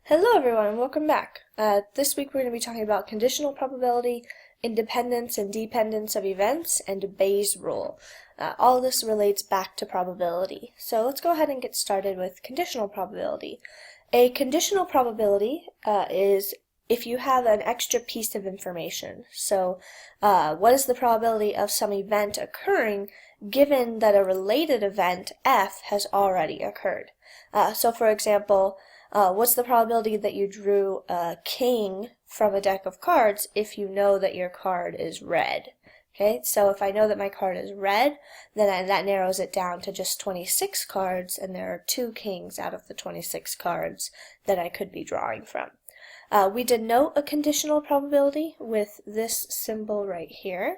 Hello everyone and welcome back. This week we're going to be talking about conditional probability, independence and dependence of events, and Bayes' rule. All of this relates back to probability. So let's go ahead and get started with conditional probability. A conditional probability is if you have an extra piece of information. So what is the probability of some event occurring given that a related event F has already occurred? So for example, what's the probability that you drew a king from a deck of cards if you know that your card is red? Okay, so if I know that my card is red, then that narrows it down to just 26 cards, and there are 2 kings out of the 26 cards that I could be drawing from. We denote a conditional probability with this symbol right here.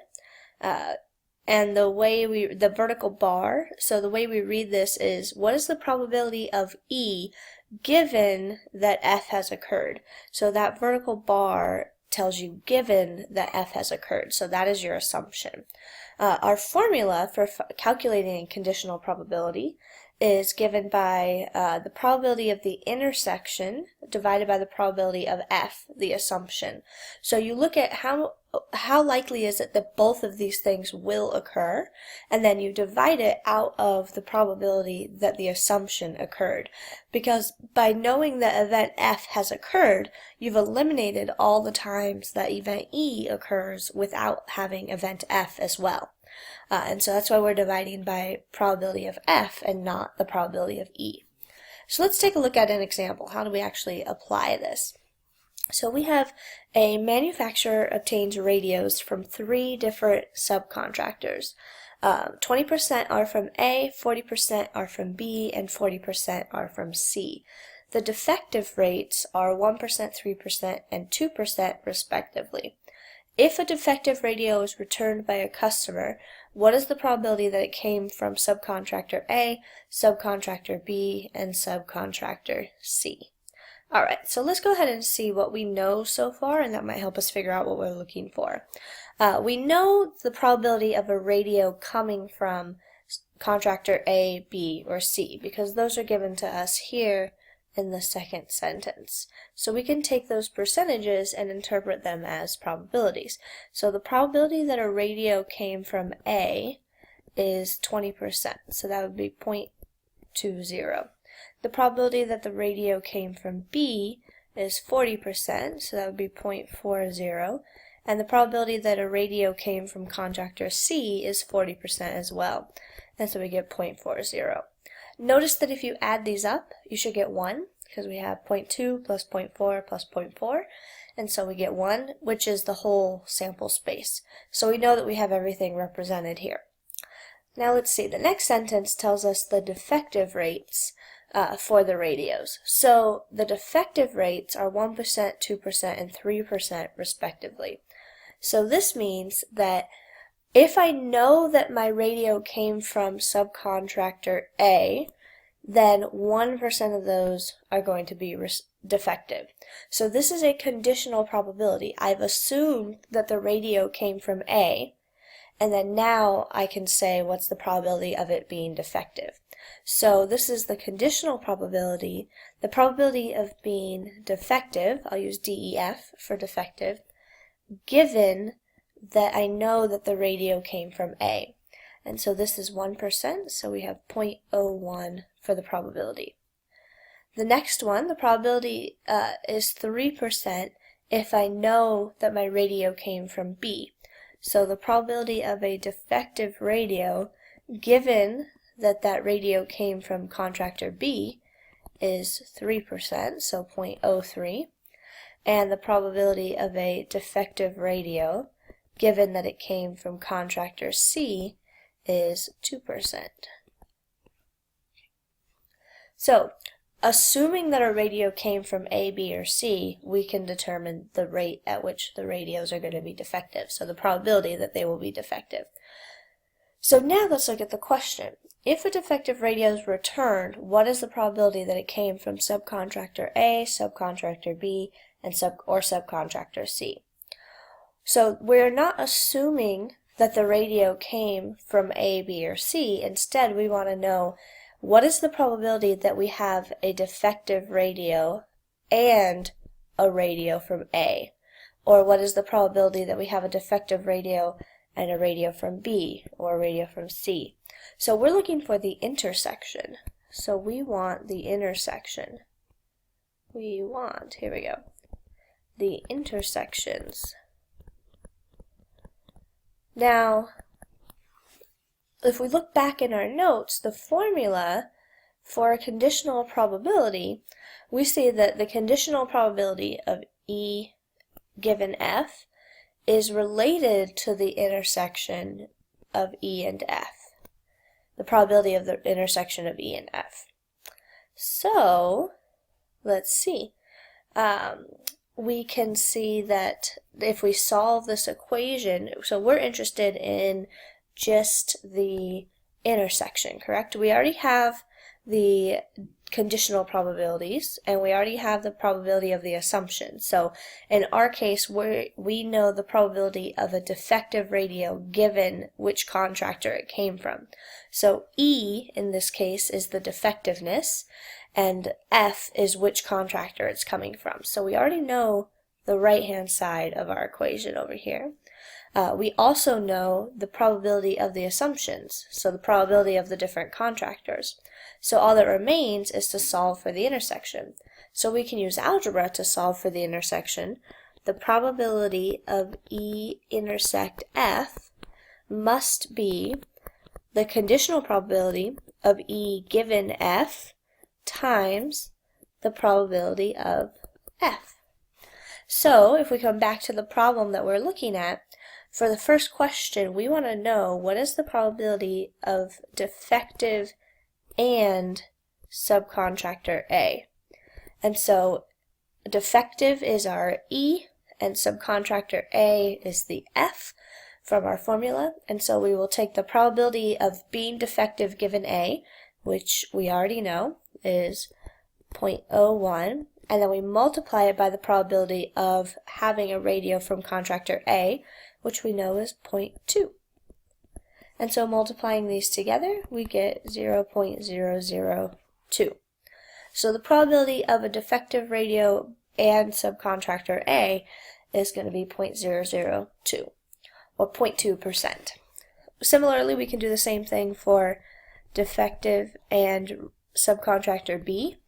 And the vertical bar, so the way we read this is, what is the probability of E given that F has occurred? So that vertical bar tells you given that F has occurred, so that is your assumption. Our formula for calculating conditional probability is given by the probability of the intersection divided by the probability of F, the assumption. So you look at how likely is it that both of these things will occur, and then you divide it out of the probability that the assumption occurred. Because by knowing that event F has occurred, you've eliminated all the times that event E occurs without having event F as well. And so that's why we're dividing by probability of F and not the probability of E. So let's take a look at an example. How do we actually apply this? So we have a manufacturer obtains radios from 3 different subcontractors. 20% are from A, 40% are from B, and 40% are from C. The defective rates are 1%, 3%, and 2% respectively. If a defective radio is returned by a customer, what is the probability that it came from subcontractor A, subcontractor B, and subcontractor C? Alright, so let's go ahead and see what we know so far, and that might help us figure out what we're looking for. We know the probability of a radio coming from contractor A, B, or C, because those are given to us here in the second sentence. So we can take those percentages and interpret them as probabilities. So the probability that a radio came from A is 20%, so that would be 0.20. The probability that the radio came from B is 40%, so that would be 0.40. And the probability that a radio came from contractor C is 40% as well, and so we get 0.40. Notice that if you add these up, you should get 1, because we have 0.2 plus 0.4 plus 0.4, and so we get 1, which is the whole sample space. So we know that we have everything represented here. Now let's see, the next sentence tells us the defective rates for the radios. So the defective rates are 1%, 2%, and 3% respectively. So this means that if I know that my radio came from subcontractor A, then 1% of those are going to be defective. So this is a conditional probability. I've assumed that the radio came from A, and then now I can say what's the probability of it being defective. So this is the conditional probability. The probability of being defective, I'll use DEF for defective, given that I know that the radio came from A. And so this is 1%, so we have 0.01 for the probability. The next one, the probability is 3% if I know that my radio came from B. So the probability of a defective radio, given that that radio came from contractor B, is 3%, so 0.03. And the probability of a defective radio, given that it came from contractor C, is 2%. So, assuming that a radio came from A, B, or C, we can determine the rate at which the radios are going to be defective, so the probability that they will be defective. So now let's look at the question. If a defective radio is returned, what is the probability that it came from subcontractor A, subcontractor B, and subcontractor C? So we're not assuming that the radio came from A, B, or C. Instead, we want to know what is the probability that we have a defective radio and a radio from A? Or what is the probability that we have a defective radio and a radio from B, or a radio from C? So we're looking for the intersection. So we want the intersection. Here we go, the intersections. Now, if we look back in our notes, the formula for a conditional probability, we see that the conditional probability of E given F is related to the intersection of E and F, the probability of the intersection of E and F. So, let's see. We can see that if we solve this equation, so we're interested in just the intersection, correct? We already have the conditional probabilities, and we already have the probability of the assumption. So in our case, we know the probability of a defective radio given which contractor it came from. So E in this case is the defectiveness, and F is which contractor it's coming from. So we already know the right-hand side of our equation over here. We also know the probability of the assumptions, so the probability of the different contractors. So all that remains is to solve for the intersection. So we can use algebra to solve for the intersection. The probability of E intersect F must be the conditional probability of E given F times the probability of F. So if we come back to the problem that we're looking at, for the first question, we want to know what is the probability of defective and subcontractor A. And so defective is our E, and subcontractor A is the F from our formula. And so we will take the probability of being defective given A, which we already know is 0.01, and then we multiply it by the probability of having a radio from contractor A, which we know is 0.2. And so multiplying these together, we get 0.002. So the probability of a defective radio and subcontractor A is going to be 0.002, or 0.2%. Similarly, we can do the same thing for defective and subcontractor B.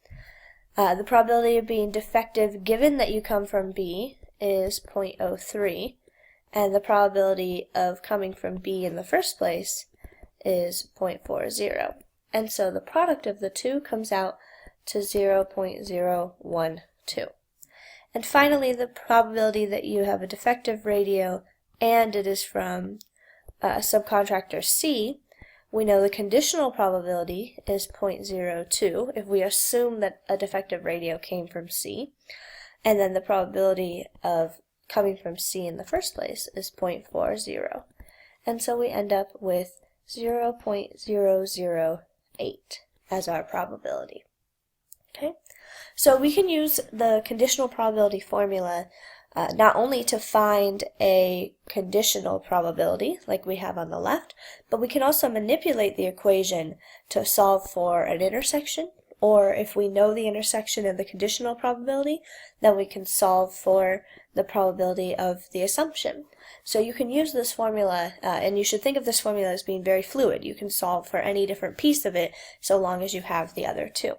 The probability of being defective given that you come from B is 0.03, and the probability of coming from B in the first place is 0.40. And so the product of the two comes out to 0.012. And finally, the probability that you have a defective radio and it is from subcontractor C, we know the conditional probability is 0.02 if we assume that a defective radio came from C, and then the probability of coming from C in the first place is 0.40. And so we end up with 0.008 as our probability. Okay, so we can use the conditional probability formula not only to find a conditional probability like we have on the left, but we can also manipulate the equation to solve for an intersection, or if we know the intersection of the conditional probability, then we can solve for the probability of the assumption. So you can use this formula, and you should think of this formula as being very fluid. You can solve for any different piece of it so long as you have the other two.